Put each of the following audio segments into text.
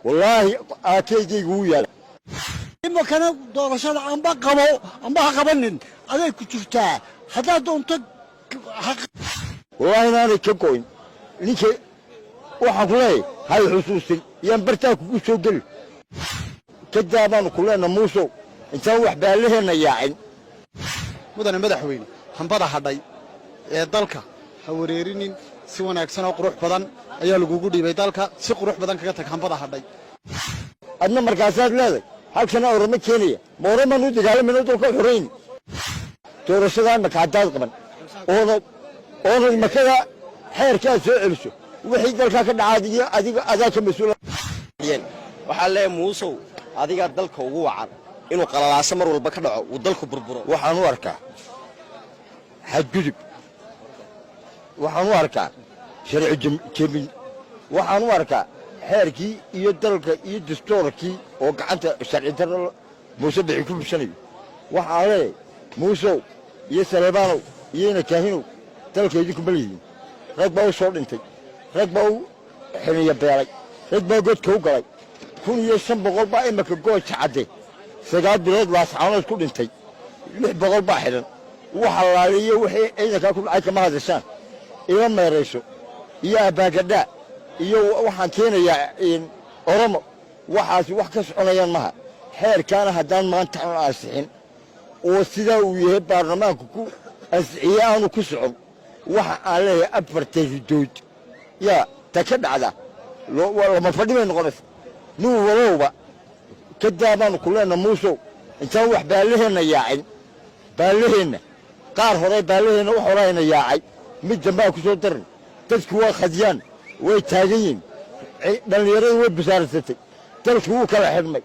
والله أكيد ويا إما كان دورشان عم بقبو عم بقبلن عليك شفتها هذا دونتك والله أنا كقوين ليش وحقولي هاي حسوسي ينبرتك وسوقل كذابان كلنا موسو نسوي بالهنا ياعن مدن مدحوين hanbada hadhay ee dalka hawareerinin si wanaagsan oo qurux badan ayaa lagu dhibay dalka si qurux badan kaga tag hanbada hadhay adna markaasaad leedahay halkana oroma keenaya moorama nu dagaalamino dalka xoreyn doorashada makaadaad qaban oo makada xeerka soo celiso wixii dalka ka dhacay adiga ka mas'uuliyeen waxa lee muusow adiga dalka ugu wacan inuu qalalaaso mar walba ka dhaco uu dalku burburo waxaan u arkaa حجوجب وحنواركا شرع جميل وحنواركا حركي يدلك يدستوركي وقعت شرع ترى مسبح يكون بسنة وحالي موسو يسلبانو ينكاهنو تلك يجيكم بليين ركبوا صوت انتي ركبوا حنية بيالي ركبوا قد كوكالي كون يسم بغلبا إما كقوة عدي سقاد بلاد واسعانا تكون انتي بغلبا حلن وحلالية وحي إذا كان عايك ما هذا الشان إيوان ما يريسو إيا باقداء إيو وحان كينا يا إن أرمو وحاسي وحكس عنيان مها حير كان هدان ما انتحن آسحين وسيدا ويهب برنمان كوكو أسعيان وكسعون وحا عليه أبر تجدود يا تكد على لما فردين غرف نو ولوبا كدابان كلنا موسو نسوح بالهن ياعين بالهن qaar hore baalahayna u xorayna yaacay mid dambaa ku soo darin dadku waa khadiyaan way taagan yihiin dhalinyaradu way basaarsatay dalku wuu kala xidhmay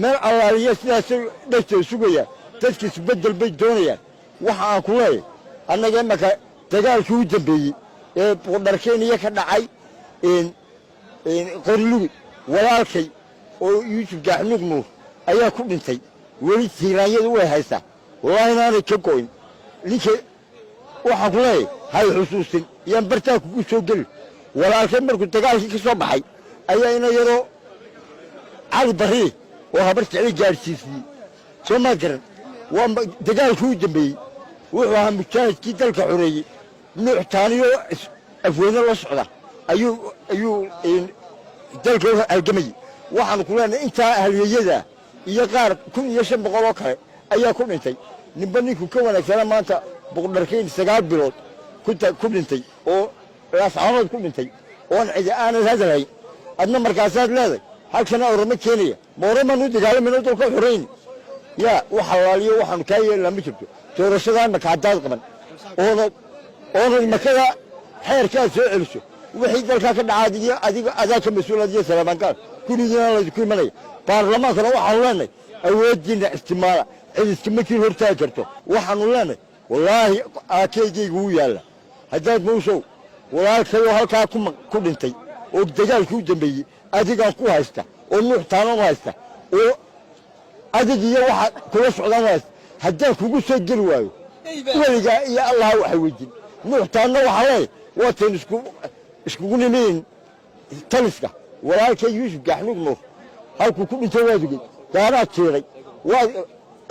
meel allaaliya sidaas dhashtay sugayaan dadki isbeddel bay doonayaan waxa aan ku leeyahay annaga imaka dagaalkii u dambeeyey ee buqdharkeeniya ka dhacay qorlugi walaalkay oo yuusuf gaaxnuug nuur ayaa ku dhintay weli tiiraanyadu way haystaa wallahi inaanay ka goyn ليش وحقولي هاي حسوسي ينبرتك وسوقل ولا كمل كنت قال كي كسب حي أي أنا يرو على بري وهبرت عليه جالسيسي شو ما قرن ودقال شو جنبي وهم كان كي تلك حرية نوع ثاني أفوين الله صعدا أيو تلك الجميع وحنا كلنا أنت أهل يجدا يقار كل يشم بقولك أيا كل أنتي نبنيكو كوانا كلام أنت بقدركين سجاد بلود كنت كبنتي أو راس عرض كبنتي وأنا إذا أنا هذا هاي أدنى مركزات لذي هالكنا أورما كينيا مورما نودي قال من أوتو كحرين يا وحوالي وحن كاي لما شفته تورشدان مكعدات قبل أنا المكان حير كان سؤالشه وحيد ذلك كان عادية أذاك مسؤولية سلام كان كل يوم كل مني برلمان كانوا حولنا أودينا استمارة إذا استمكين هرتاجرته وحنولنا والله أكيد ويا هذا موسو والله كيو هالكا كم انتي ودجال كو جنبي أديك أكو هاستا ونوح تانو هاستا أديك يا واحد كل سعودان هاستا هذا كوكو سجل وايو ولقى يا الله وحوجي نوح تانو وحوي واتن اسكوني مين تلسكا والله كي يوسف قاحنوك نوح هالكو كم انتي واجي كانت تيري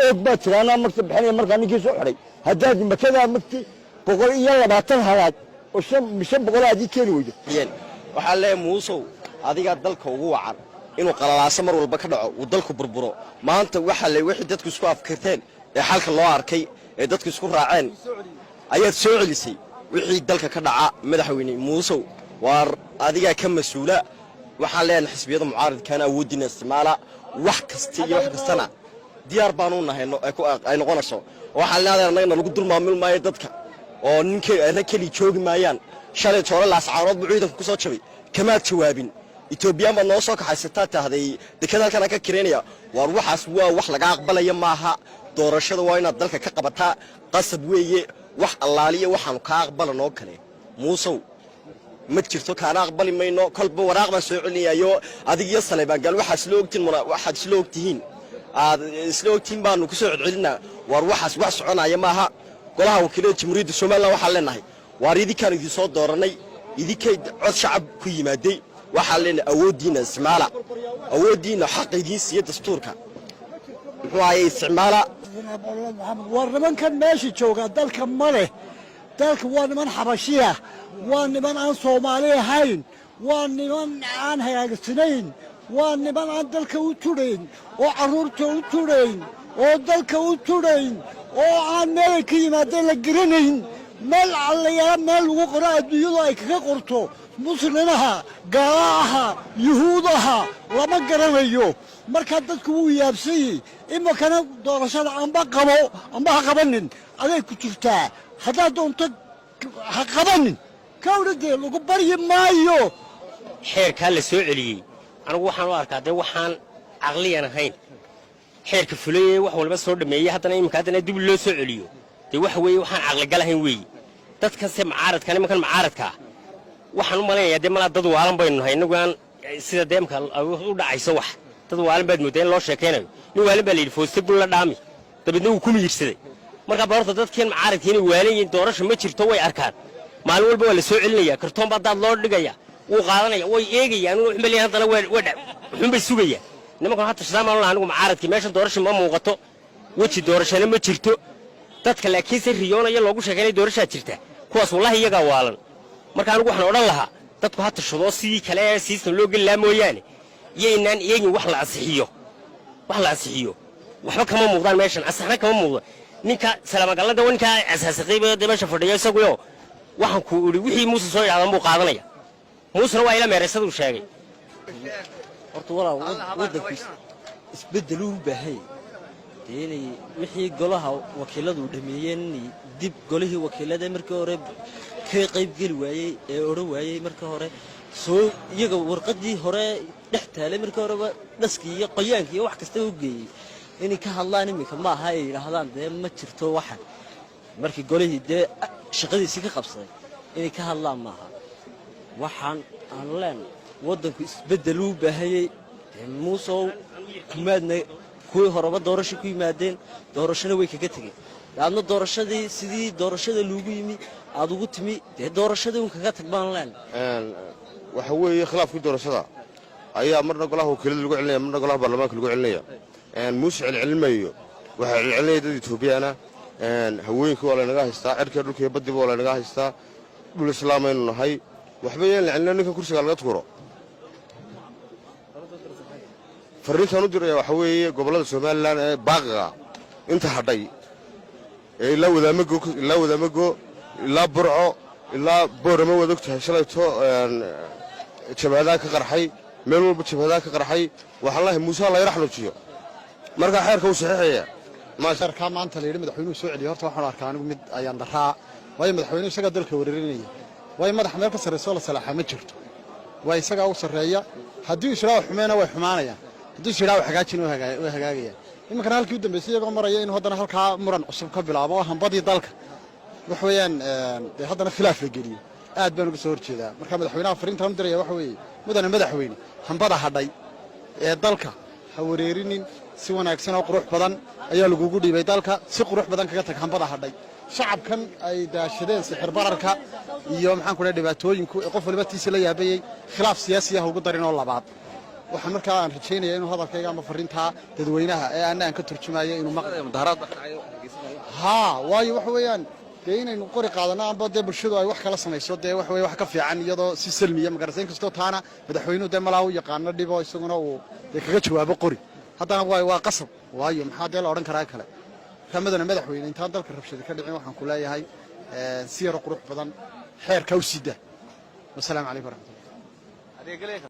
أكبر أنا مكتب حني مركان نجي سحري هداد مكذا مكتي بقول يلا بعتن هذا وشم مشان بقول هذه كيلو ين وحلا موسو هذه قد ضلك ووعر إنه قرار سمر والبكرة وضلك بربرو ما أنت وحلا واحد دتك سكوا فكرتين حالك الله أركي دتك سكوا راعين أيات سعودي سي وحيد ضلك كدعاء مدحويني موسو وار هذه كم مسؤولة وحلا الحسبية معارض كان ودنا استمالة وحكستي وحكستنا diyaar baan u nahay ay noqonayso waxa la leeyahay anagana lagu dulmaamil maayo dadka oo ninkii kali joogi maayaan shalay toole laas caarood buuciidan ku soo jabay kama jawaabin Itoobiya ma noo soo kaxaysataa tahday dekada kana ka kireynaya war waxaas waa wax laga aqbalaya maaha doorashada waa inaad dalka ka qabataa qasab weeye wax allaaliye waxaan ka aqbalanoo kale muusow ma jirto kaana aqbali mayno kolba waraaq baan soo celinayo adiga iyo Saleebaan gal waxaas loo ogtiin isloogtiin baanu ku soo celcelinaa war waxaas wax soconaya maaha golaha wakiilada jamhuuriyadda Soomaaliland waxa leenahay war idinkaan idin soo dooranay idinkay cod shacab ku yimaaday waxaa leen awoodiina isticmaala awoodiina xaqiidiisa iyo dastuurka muxuu ahaayey isticmaala war nimankan meesha jooga dalka ma leh dalka waa niman xabashiya waa niman aan Soomaali ahayn waa niman aan hagaagsanayn waa niman aan dalka u turayn oo caruurta u turayn oo dalka u turayn oo aan meel ka yimaadeen la garanayn meel allayaal meel lagu qoro adduunyadu ay kaga qorto muslimiinaha gaalaha yuhuudaha lama garanayo marka dadku wuu yaabsay imakana doorashada amba qabo amba ha qabanin aday ku jirtaa hadaa doonto ha qabanin kawdade lagu baryi maayo xeerka la soo celiyay anigu waxaan u arkaa de waxaan aqliyan ahayn xeerka fulayay wax walba soo dhameeyay haddana dib loo soo celiyo de wax weey waxaan aqli gal ahayn weey dadka se macaaradka nimankan macaaradka waxaan u maleynayaa de mala dad waalan baynu nahay inagu aan sida deemka u dhacayso wax dad waalan baad moodeen loo sheekeynayo nin waalan baa la yidhi foosta gun la dhaami dabadna wuu ku miyirsaday marka barta dadkeen macaaradka inay waalayeen doorasho ma jirto way arkaan maalin walba waa la soo celinayaa kartoon baa dad loo dhigaya wuu qaadanaya way eegayaan wuxuu maleeyahay haddana wuxuu bay sugayaan nimankan hata shaqamaan la anigu macaaradkii meesha doorasho ma muuqato weji doorashana ma jirto dadka laakiin si riyoonaya loogu sheegaynay doorashaa jirta kuwaas wallahi iyaga waalan marka anigu waxaan odhan lahaa dadku hata shado sidii kale ee system loo gali laa mooyaane iyaynaan iyagin wax la ansixiyo waxba kama muuqdaan meeshan asaxna kama muuqdo ninka salaamagallada ninka asaasiqiibada meesha fadhiya isaguyo waxaan ku uri wixii muuse soo yaadan buu qaadanaya muusena waa ila meereysadu sheegay horta walaa wadanku isbedel u baahay inay wixii golaha wakiiladu dhameeyeen dib golihii wakiilada markii hore ka qayb gali waayay ee oran waayay markii hore soo iyaga warqadii hore dhextaalay markii hore dhaskii iyo qoyaankii iyo wax kasta u geeyay inay ka hadlaan imika ma aha ay yiraahdaan de ma jirto waxan markii golihii de shaqadiisii ka qabsaday inay ka hadlaan ma aha waxaan aan leen wadanku isbedel u baahayay muusow kumaadna kuwii horeba doorasho ku yimaadeen doorashana way kaga tageen aadna doorashadii sidii doorashada loogu yimi aad ugu timi dee doorashadii un kaga tag baan leen waxa weeye khilaafkii doorashada ayaa marna golaha wakiilada lagu celinaya marna golaha baarlamaanka lagu celinaya muuse celcelinmayo waxaa celcelinaya dad Itoobiyana haweenkii waa laynaga haystaa cirka dhulka iyo baddiba waa laynaga haystaa dhul islaamaynu nahay waxba yeen celcelina ninka kursiga laga tuuro fariintan u diray waxa weeye gobolada Soomaaliland ee baaqiga inta hadhay ee ilaa wadaamago ilaa burco ilaa boorama wadogtahay shalayto jabhadaha ka qarxay meel walba jabhadaha ka qarxay waxaan lahayn muuse la yaraxnujiyo marka xeerka uu saxiixaya maasharka maanta la yiri madaxweynuhu soo celiyo horta waxaan arkaa anigu mid ayaan daraa way madaxweynuhu isaga dalka wareerinaya way madax meel ka sareeyo la salaaxa ma jirto way isaga u sareeya hadii israa xumeena way xumaanayaan hadii israa hagaajin way hagaagayaan iminka halkii u dambeysay iyagoo maraya in haddana halkaa muran cusub ka bilaabo hanbadii dalka wax weeyaan haddana khilaaf la geliyo aad baan uga soo horjeedaa marka madaxweynaha fariintan u diraya waxa weeye mudane madaxweyne hanbada hadhay ee dalka ha wareerinin si wanaagsan oo qurux badan ayaa lagu dhiibay dalka si qurux badan kaga tag hanbada hadhay shacabkan ay daashadeen sixir bararka iyo maxaan ku leeyahay dhibaatooyinku qof walba tiisa la yaabayay khilaaf siyaasi ah ugu darin oo labaad waxaan markaa aan rajaynayaa inuu hadalkayga ama fariinta dadweynaha ee aan ka turjumayo inuu maqlayo mudaharaad waayo wax weeyaan dee inaynu qori qaadano amba dee bulshadu ay wax kala samayso dee wax weeye wax ka fiican iyadoo si salmiya magarsayn kastoo taana madaxweynuhu dee malaa u yaqaano dhibo isaguna uu kaga jawaabo qori haddana waa qasab waayo maxaa dee la odhan karaa kale kamadana madaxweyne intaan dalka rabshada ka dhicin waxaan ku leeyahay si yar qurux badan xeerka u sida wassalaamu calaykum waraxmatullahi